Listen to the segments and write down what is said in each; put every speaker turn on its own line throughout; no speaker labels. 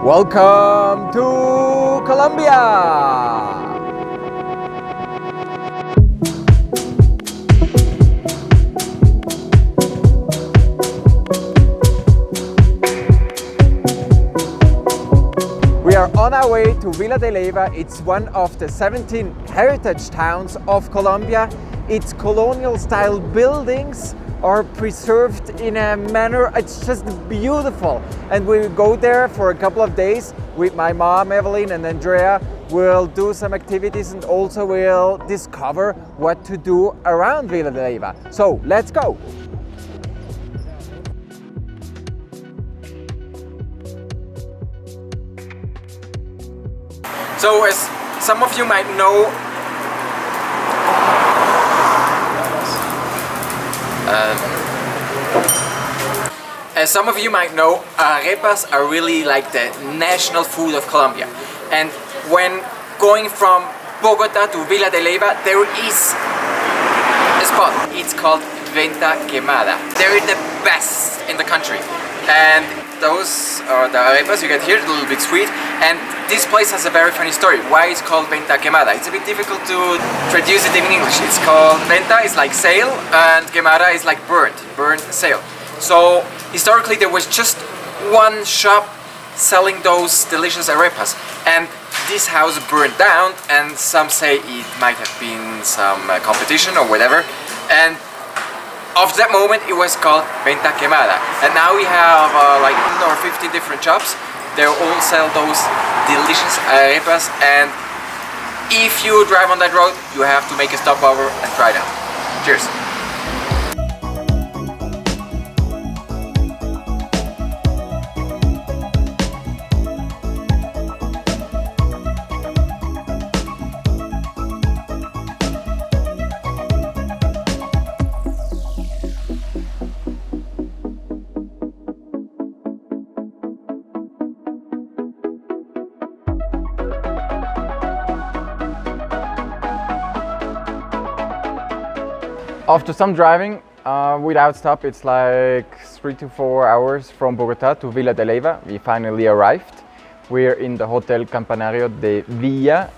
Welcome to Colombia! We are on our way to Villa de Leyva. It's one of the 17 heritage towns of Colombia. Its colonial style buildings are preserved in a manner, it's just beautiful. And we go there for a couple of days with my mom, Evelyn, and Andrea. We'll do some activities and also we'll discover what to do around Villa de Leyva. So let's go! So as some of you might know, arepas are really like the national food of Colombia. And when going from Bogota to Villa de Leyva, there is a spot. It's called Venta Quemada. They're the best in the country. And those are the arepas you get here, a little bit sweet. And this place has a very funny story. Why it's called Venta Quemada? It's a bit difficult to traduce it in English. It's called Venta is like sale and Quemada is like burnt sale. So historically there was just one shop selling those delicious arepas, and this house burned down, and some say it might have been some competition or whatever, and after that moment it was called Venta Quemada. And now we have like 10 or 15 different shops. They all sell those delicious arepas, and if you drive on that road you have to make a stopover and try them. Cheers! After some driving, without stop, it's like 3 to 4 hours from Bogota to Villa de Leyva. We finally arrived. We're in the Hotel Campanario de Villa.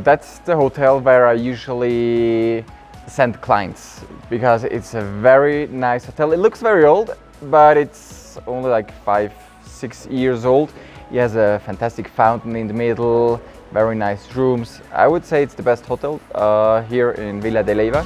That's the hotel where I usually send clients because it's a very nice hotel. It looks very old, but it's only like 5-6 years old. It has a fantastic fountain in the middle, very nice rooms. I would say it's the best hotel here in Villa de Leyva.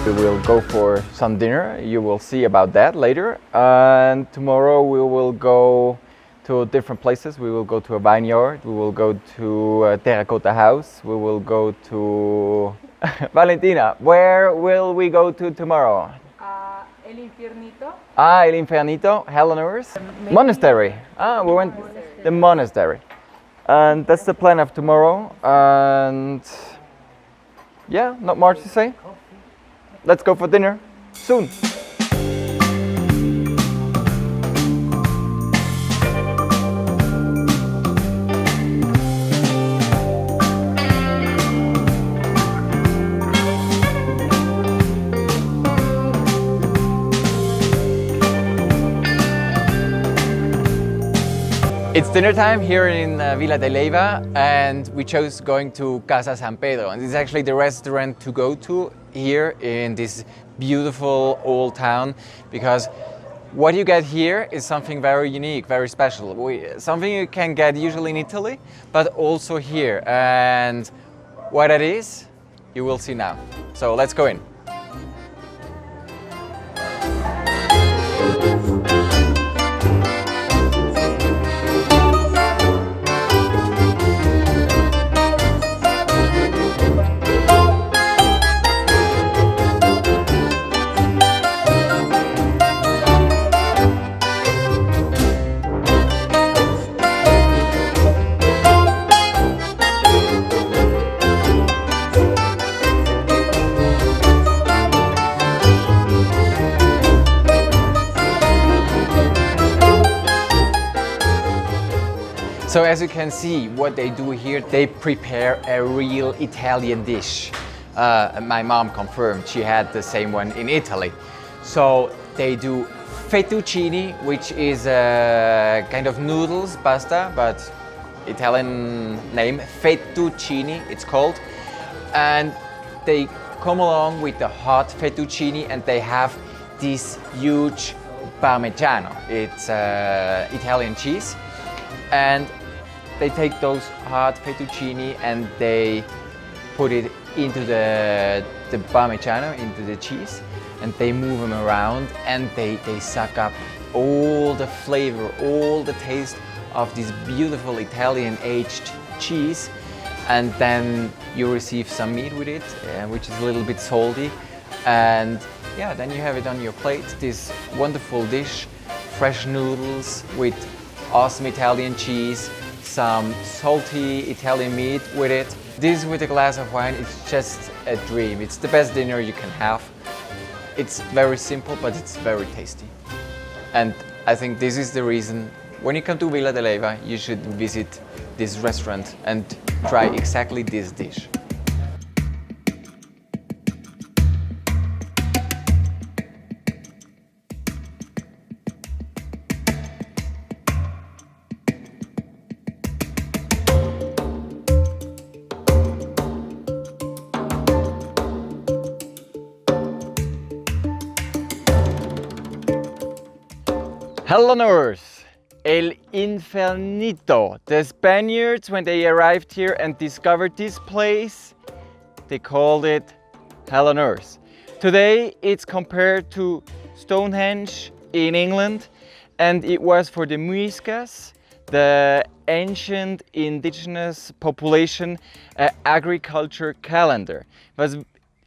We will go for some dinner. You will see about that later. And tomorrow we will go to different places. We will go to a vineyard. We will go to a Terracota house. We will go to Valentina. Where will we go to tomorrow?
El Infiernito.
El Infiernito, Helenor's monastery. We went the monastery. And that's the plan of tomorrow. And yeah, not much to say. Let's go for dinner soon. It's dinner time here in Villa de Leyva, and we chose going to Casa San Pedro, and it's actually the restaurant to go to here in this beautiful old town, because what you get here is something very unique, very special. Something you can get usually in Italy, but also here. And what it is, you will see now. So let's go in. So as you can see, what they do here, they prepare a real Italian dish. My mom confirmed she had the same one in Italy. So they do fettuccine, which is a kind of noodles, pasta, but Italian name, fettuccine it's called. And they come along with the hot fettuccine and they have this huge Parmigiano. It's Italian cheese. And they take those hot fettuccine and they put it into the Parmigiano, into the cheese, and they move them around and they suck up all the flavor, all the taste of this beautiful Italian aged cheese. And then you receive some meat with it, which is a little bit salty. And yeah, then you have it on your plate, this wonderful dish, fresh noodles with awesome Italian cheese, some salty Italian meat with it. This with a glass of wine, it's just a dream. It's the best dinner you can have. It's very simple, but it's very tasty. And I think this is the reason when you come to Villa de Leyva, you should visit this restaurant and try exactly this dish. Hello, El Infiernito. The Spaniards, when they arrived here and discovered this place, they called it Hell on Earth. Today it's compared to Stonehenge in England, and it was for the Muiscas, the ancient indigenous population agriculture calendar.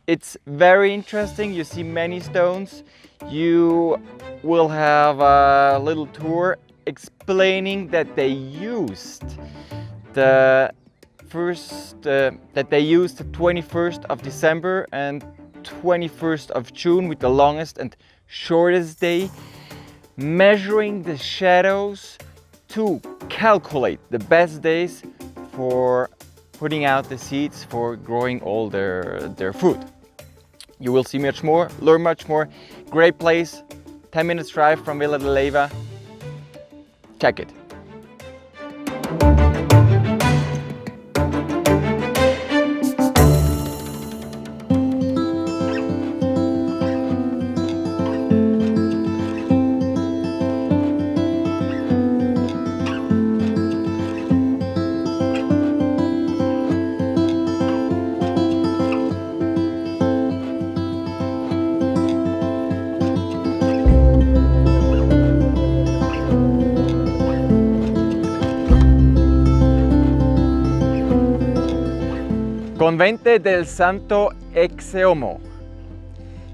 It's very interesting. You see many stones. You will have a little tour explaining that they used the 21st of December and 21st of June with the longest and shortest day, measuring the shadows to calculate the best days for putting out the seeds for growing all their food. You will see much more, learn much more. Great place, 10 minutes drive from Villa de Leyva. Check it. Convento del Santo Exeomo.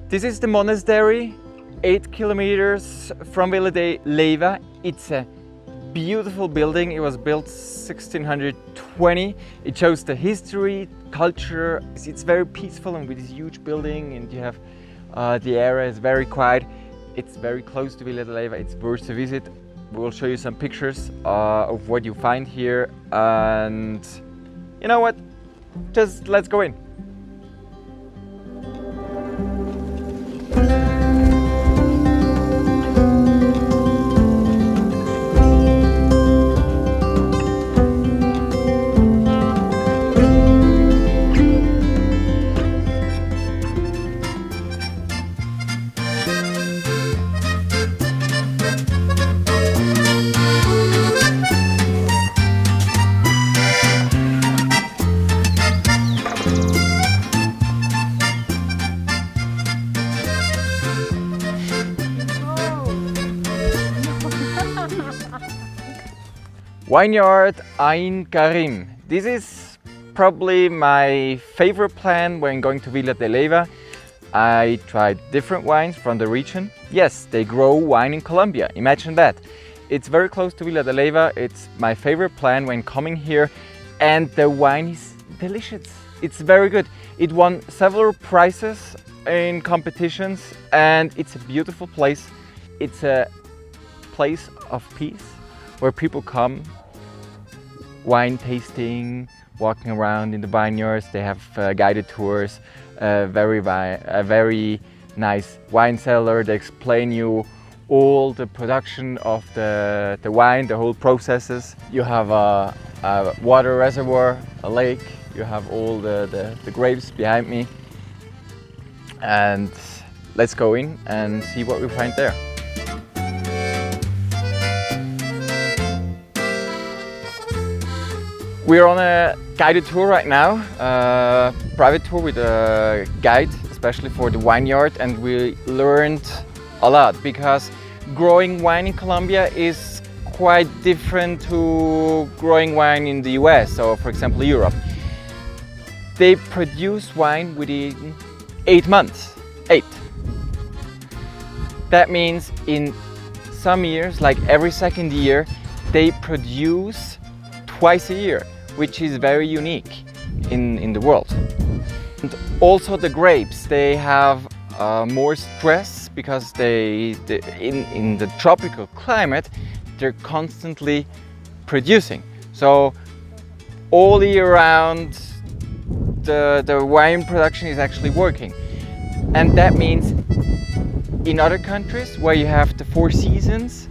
This is the monastery, 8 kilometers from Villa de Leyva. It's a beautiful building. It was built 1620. It shows the history, culture. It's very peaceful and with this huge building, and you have the area is very quiet. It's very close to Villa de Leyva. It's worth a visit. We'll show you some pictures of what you find here, and you know what? Just let's go in. Vineyard Ain Karim. This is probably my favorite plant when going to Villa de Leyva. I tried different wines from the region. Yes, they grow wine in Colombia. Imagine that. It's very close to Villa de Leyva. It's my favorite plant when coming here, and the wine is delicious. It's very good. It won several prizes in competitions, and it's a beautiful place. It's a place of peace where people come
wine tasting, walking around in the vineyards. They have guided tours, a very nice wine cellar. They explain you all the production of the wine, the whole processes. You have a water reservoir, a lake. You have all the grapes behind me. And let's go in and see what we find there. We're on a guided tour right now, private tour with a guide, especially for the vineyard, and we learned a lot because growing wine in Colombia is quite different to growing wine in the US, or for example Europe. They produce wine within 8 months. 8. That means in some years, like every second year, they produce twice a year, which is very unique in the world. And also the grapes, they have more stress because in the tropical climate, they're constantly producing. So all year round, the wine production is actually working. And that means in other countries where you have the 4 seasons,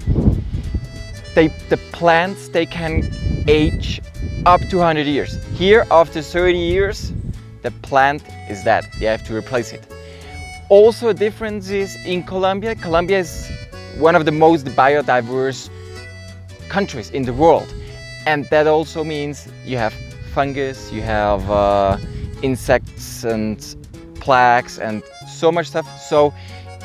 the plants, they can age up to 100 years. Here, after 30 years, the plant is dead. You have to replace it. Also, differences in Colombia. Colombia is one of the most biodiverse countries in the world. And that also means you have fungus, you have insects and plagues and so much stuff. So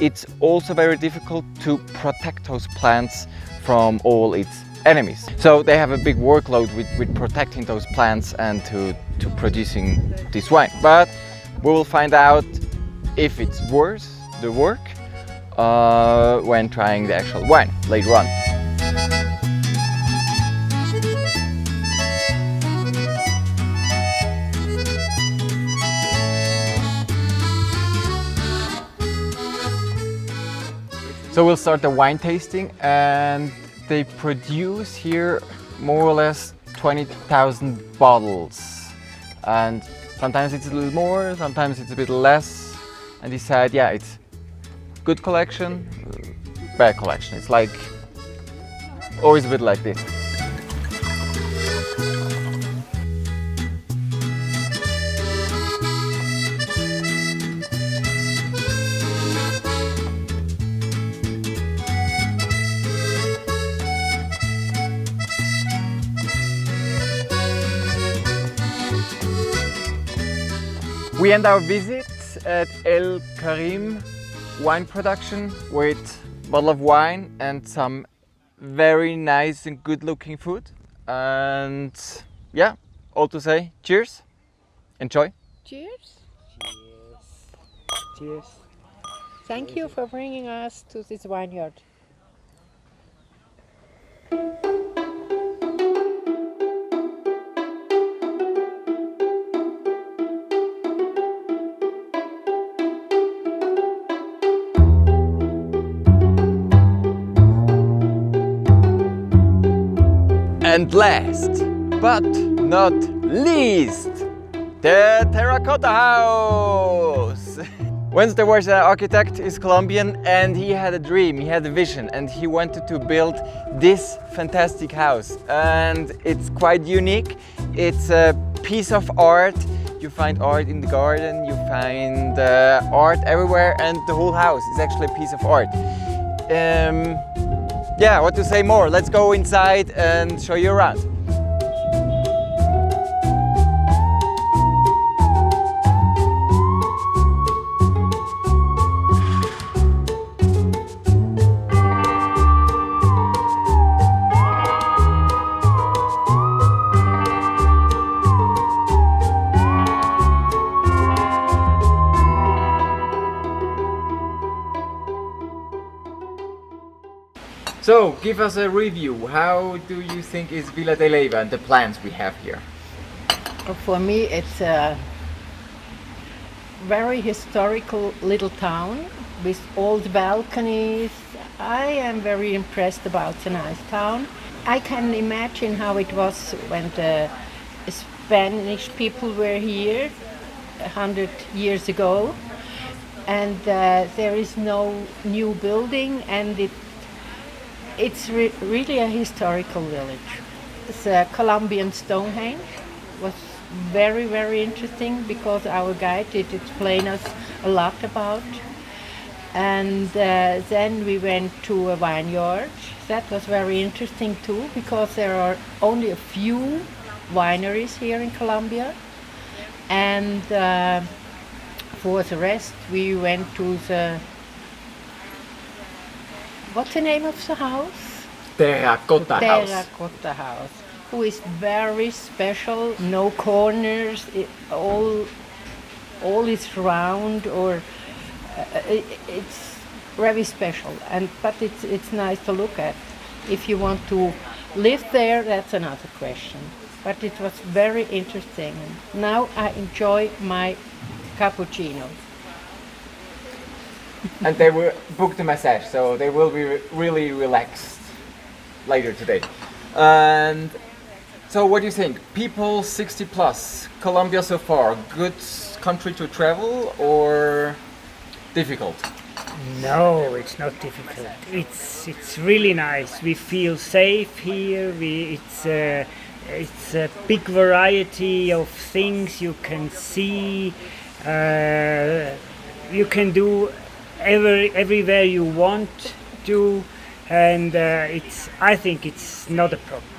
it's also very difficult to protect those plants from all its enemies. So they have a big workload with protecting those plants and to producing this wine. But we will find out if it's worth the work when trying the actual wine later on. So we'll start the wine tasting, and they produce here more or less 20,000 bottles. And sometimes it's a little more, sometimes it's a bit less. And decide, yeah, it's good collection, bad collection. It's like always a bit like this. We end our visit at El Karim wine production with a bottle of wine and some very nice and good looking food. And yeah, all to say, cheers, enjoy.
Cheers. Cheers. Thank you for bringing us to this vineyard.
And last but not least, the Terracota house. Once there was an architect, he's Colombian, and he had a dream, he had a vision, and he wanted to build this fantastic house. And it's quite unique. It's a piece of art. You find art in the garden, you find art everywhere, and the whole house is actually a piece of art. Yeah, what to say more? Let's go inside and show you around. So, give us a review. How do you think is Villa de Leyva and the plans we have here?
For me, it's a very historical little town with old balconies. I am very impressed about the nice town. I can imagine how it was when the Spanish people were here 100 years ago, and there is no new building, and it's really a historical village. The Colombian Stonehenge was very, very interesting because our guide did explain us a lot about. And then we went to a vineyard. That was very interesting too, because there are only a few wineries here in Colombia. And for the rest, we went to the, what's the name of the house?
Terracota house.
Terracota house, who is very special. No corners. All is round, or it's very special. But it's nice to look at. If you want to live there, that's another question. But it was very interesting. Now I enjoy my cappuccino.
And they will book the massage, so they will be really relaxed later today. And so what do you think? People 60 plus, Colombia so far, good country to travel or difficult?
No, it's not difficult. It's really nice. We feel safe here. It's a big variety of things you can see. You can do everywhere you want to, and I think it's not a problem.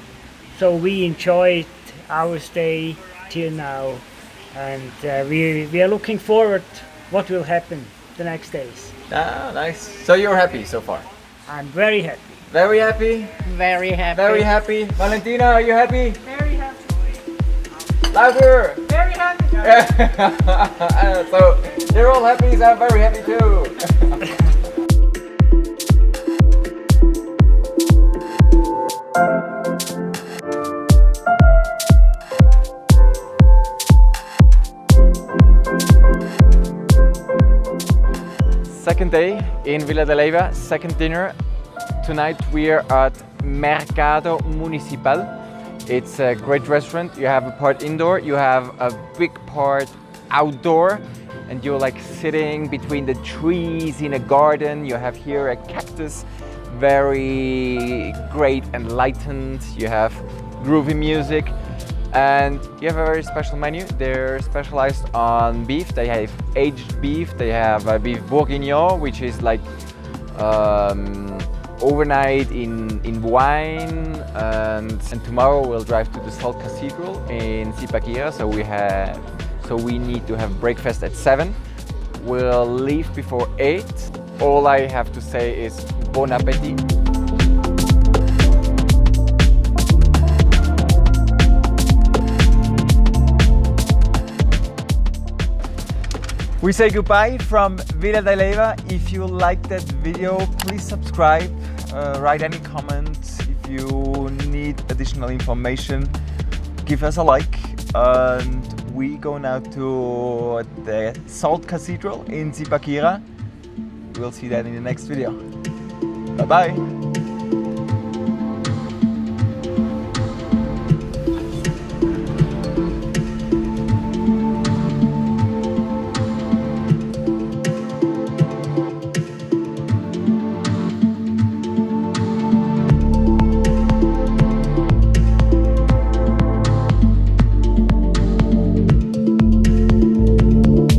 So we enjoyed our stay till now, and we are looking forward what will happen the next days.
Ah, nice. So you're happy so far?
I'm very happy.
Very happy?
Very happy.
Very happy. Valentina, are you happy?
Very happy.
Louder!
Very happy.
So they're all happy, so I'm very happy too. Second day in Villa de Leyva, second dinner. Tonight we are at MERCADO Municipal. It's a great restaurant. You have a part indoor, you have a big part outdoor, and you're like sitting between the trees in a garden. You have here a cactus, very great and lightened. You have groovy music, and you have a very special menu. They're specialized on beef. They have aged beef. They have a beef bourguignon, which is like overnight in wine, and tomorrow we'll drive to the Salt Cathedral in Zipaquirá. So we need to have breakfast at 7. We'll leave before 8. All I have to say is bon appétit. We say goodbye from Villa de Leyva. If you like that video, please subscribe, write any comments. If you need additional information, give us a like. And we go now to the Salt Cathedral in Zipaquirá. We'll see that in the next video. Bye bye.